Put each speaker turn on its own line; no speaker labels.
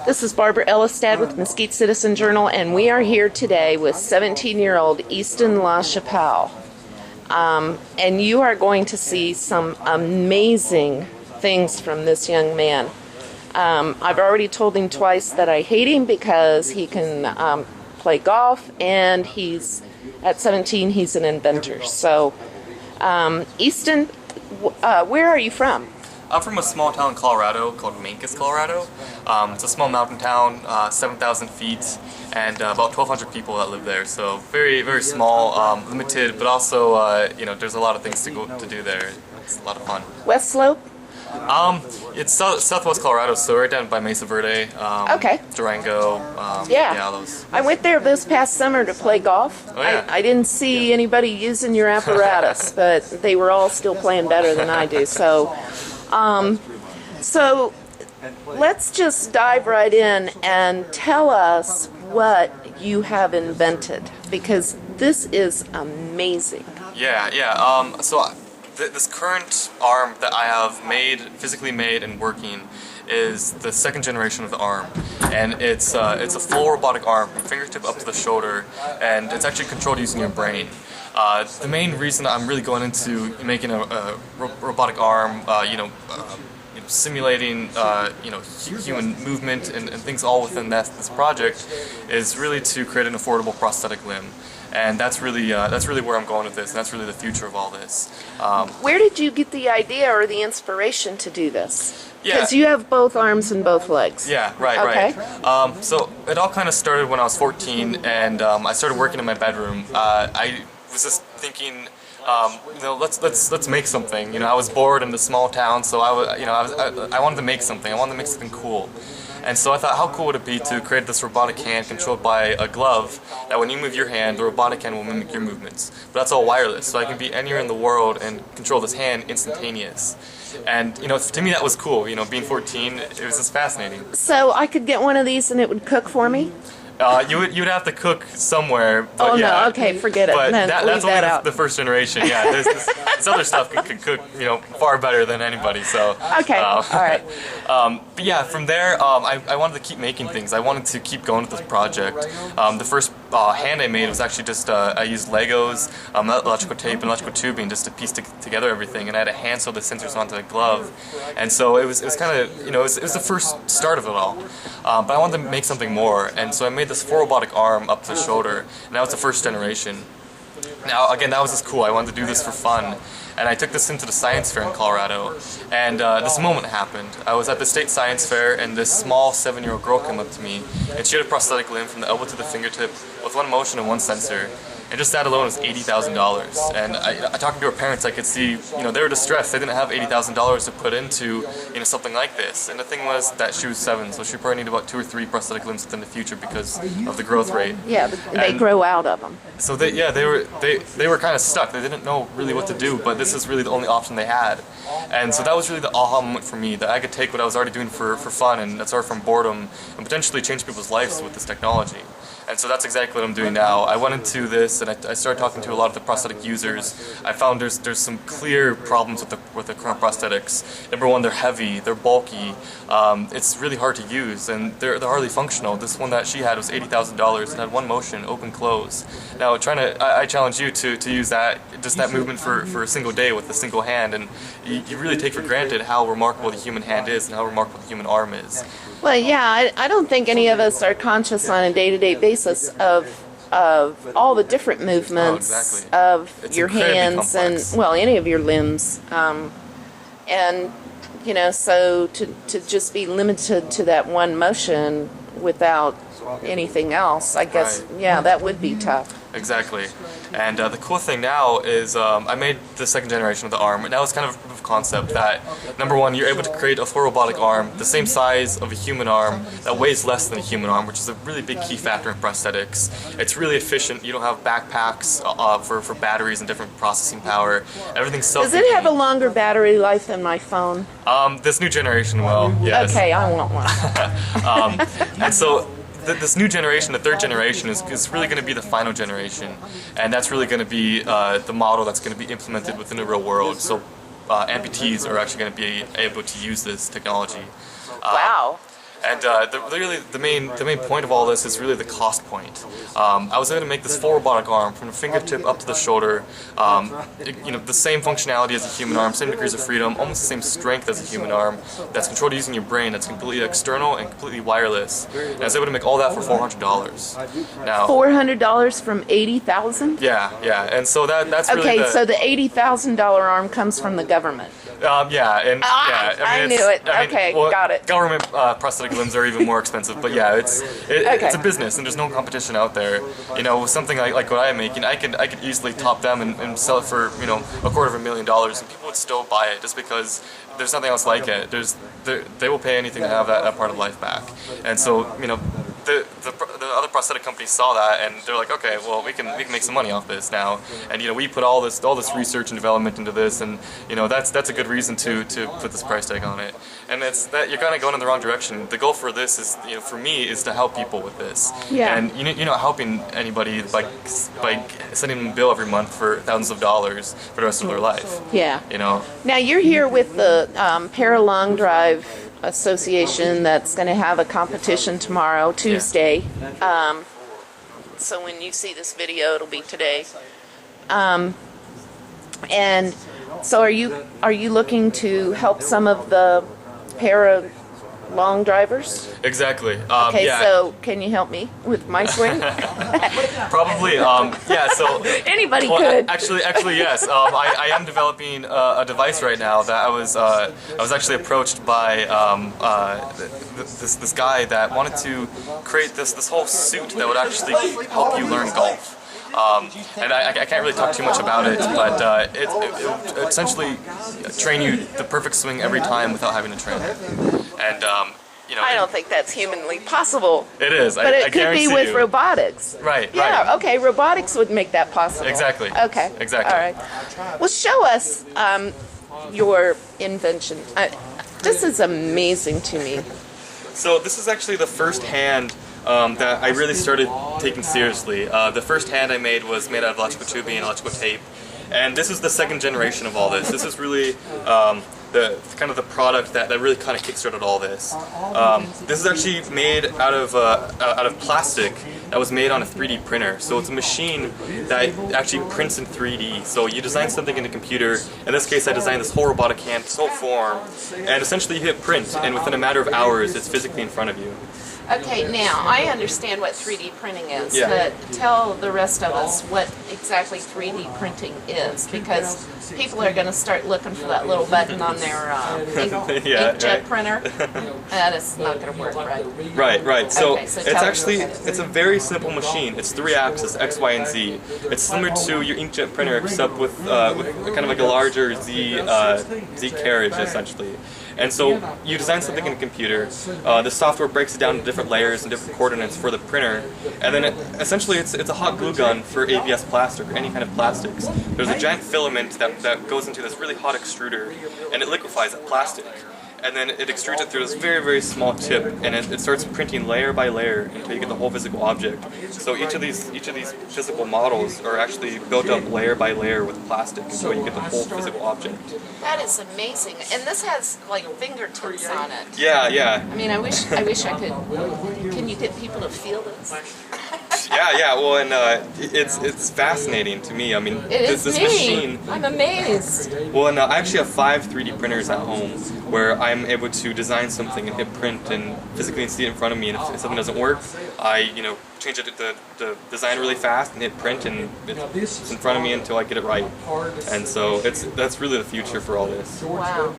This is Barbara Elistad with Mesquite Citizen Journal, and we are here today with 17-year-old Easton LaChapelle. And you are going to see some amazing things from this young man. I've already told him twice that I hate him because he can play golf, and at 17 he's an inventor. So, Easton, where are you from?
I'm from a small town in Colorado called Mancos, Colorado. It's a small mountain town, 7,000 feet, and about 1,200 people that live there. So very, very small, limited, but also, there's a lot of things to do there. It's a lot of fun.
West Slope?
It's southwest Colorado, so right down by Mesa Verde,
Okay.
Durango,
Yeah.
those.
I went there this past summer to play golf.
Oh, yeah.
I didn't see anybody using your apparatus, but they were all still playing better than I do. So let's just dive right in and tell us what you have invented, because this is amazing.
This current arm that I have physically made and working, is the second generation of the arm, and it's a full robotic arm, from fingertip up to the shoulder, and it's actually controlled using your brain. The main reason I'm really going into making a robotic arm, simulating human movement and things all within this project, is really to create an affordable prosthetic limb. And that's really where I'm going with this, and that's really the future of all this.
Where did you get the idea or the inspiration to do this?
Yeah.
Because you have both arms and both legs.
Yeah, right. So it all kind of started when I was 14, and I started working in my bedroom. I was just thinking, let's make something. I was bored in the small town, so I wanted to make something. I wanted to make something cool. And so I thought, how cool would it be to create this robotic hand controlled by a glove that when you move your hand, the robotic hand will mimic your movements. But that's all wireless, so I can be anywhere in the world and control this hand instantaneous. And, to me that was cool. Being 14, it was just fascinating.
So I could get one of these and it would cook for me?
You would have to cook somewhere. But
oh
yeah,
no, okay, forget it.
But
Then
that's
leave
only
that out.
the first generation. Yeah, this other stuff can cook, far better than anybody. So
okay, all right.
But yeah, from there, I wanted to keep making things. I wanted to keep going with this project. The first hand I made was actually just I used Legos, electrical tape, and electrical tubing just to piece together everything, and I had to hand sew the sensors onto the glove. And so it was kind of it was the first start of it all. But I wanted to make something more, and so I made this full robotic arm up to the shoulder, and that was the first generation. Now, again, that was just cool. I wanted to do this for fun, and I took this into the science fair in Colorado, and this moment happened. I was at the state science fair, and this small 7-year-old girl came up to me, and she had a prosthetic limb from the elbow to the fingertip with one motion and one sensor. And just that alone was $80,000. And I talking to her parents, I could see, they were distressed. They didn't have $80,000 to put into, something like this. And the thing was that she was 7, so she probably needed about 2 or 3 prosthetic limbs within the future because of the growth rate.
Yeah, they grow out of them.
So they were kind of stuck. They didn't know really what to do, but this is really the only option they had. And so that was really the aha moment for me, that I could take what I was already doing for fun and that started from boredom and potentially change people's lives with this technology. And so that's exactly what I'm doing now. I went into this and I started talking to a lot of the prosthetic users. I found there's some clear problems with the current prosthetics. Number one, they're heavy, they're bulky, it's really hard to use, and they're hardly functional. This one that she had was $80,000 and had one motion, open, close. Now I challenge you to use that movement for a single day with a single hand, and you really take for granted how remarkable the human hand is and how remarkable the human arm is.
Well, yeah, I don't think any of us are conscious on a day-to-day basis of all the different movements of your hands
complex.
And, well, any of your limbs. And, so to just be limited to that one motion without anything else, I guess, yeah, that would be tough.
Exactly. And the cool thing now is I made the second generation of the arm, and now it's kind of a proof of concept that, number one, you're able to create a full robotic arm the same size of a human arm that weighs less than a human arm, which is a really big key factor in prosthetics. It's really efficient. You don't have backpacks for batteries and different processing power. Everything's self-contained.
Does it have a longer battery life than my phone?
This new generation will, yes.
Okay, I want one.
And so this new generation, the third generation, is really going to be the final generation, and that's really going to be the model that's going to be implemented within the real world. So amputees are actually going to be able to use this technology.
Wow.
And really the main point of all this is really the cost point. I was able to make this full robotic arm from the fingertip up to the shoulder. The same functionality as a human arm, same degrees of freedom, almost the same strength as a human arm. That's controlled using your brain. That's completely external and completely wireless. And I was able to make all that for $400. Now
$400 from 80,000.
Yeah, and so that's really
okay. So the $80,000 arm comes from the government.
I
knew it. Okay, got it.
Government prosthetic limbs are even more expensive, but yeah, it's a business, and there's no competition out there. With something like what I'm making, I could easily top them and sell it for $250,000, and people would still buy it just because there's nothing else like it. They will pay anything to have that part of life back, and so the other prosthetic companies saw that, and they're like, okay, well, we can make some money off this now, and we put all this research and development into this, and that's a good reason to put this price tag on it. And you're kind of going in the wrong direction. The goal for this is, for me, is to help people with this.
Yeah.
And you're not helping anybody by sending them a bill every month for thousands of dollars for the rest of their life.
Yeah.
Now
you're here with the Para Long Drive Association that's going to have a competition tomorrow, Tuesday. Yeah. So when you see this video, it'll be today. And so are you looking to help some of the para long drivers?
Exactly.
Okay,
yeah.
So can you help me with my swing?
Probably. Yeah. So
anybody could.
Actually, yes. I am developing a device right now that I was actually approached by this guy that wanted to create this whole suit that would actually help you learn golf. And I can't really talk too much about it, but it will essentially train you the perfect swing every time without having to train it. And
I don't think that's humanly possible.
It is,
but it could be with robotics.
Right.
Yeah.
Right.
Okay. Robotics would make that possible.
Exactly.
Okay.
Exactly.
All right. Well, show us your invention. This is amazing to me.
So this is actually the first hand that I really started taking seriously. The first hand I made was made out of electrical tubing and electrical tape, and this is the second generation of all this. This is really the product that really kind of kickstarted all this. This is actually made out of plastic that was made on a 3D printer. So it's a machine that actually prints in 3D. So you design something in a computer. In this case, I designed this whole robotic hand, this whole form, and essentially you hit print, and within a matter of hours, it's physically in front of you.
Okay, now I understand what 3D printing is,
Yeah.
but tell the rest of us what exactly 3D printing is, because people are going to start looking for that little button on their inkjet printer. That is not going to work, right?
Right. So,
okay, so
it's a very simple machine. It's 3-axis, X, Y, and Z. It's similar to your inkjet printer, except with kind of like a larger Z carriage, essentially. And so you design something in a computer, the software breaks it down into different layers and different coordinates for the printer, and then essentially it's a hot glue gun for ABS plastic or any kind of plastics. There's a giant filament that goes into this really hot extruder, and it liquefies that plastic. And then it extrudes it through this very, very small tip, and it starts printing layer by layer until you get the whole physical object. So each of these physical models are actually built up layer by layer with plastic until you get the whole physical object.
That is amazing, and this has like fingertips on it.
Yeah.
I mean, I wish I could. Can you get people to feel this?
Yeah. Well, and it's fascinating to me. I mean, this machine.
I'm amazed.
Well, and I actually have 5 3D printers at home where I'm able to design something and hit print and physically see it in front of me. And if something doesn't work, I change it to the design really fast and hit print, and it's in front of me until I get it right. And so that's really the future for all this.
Wow.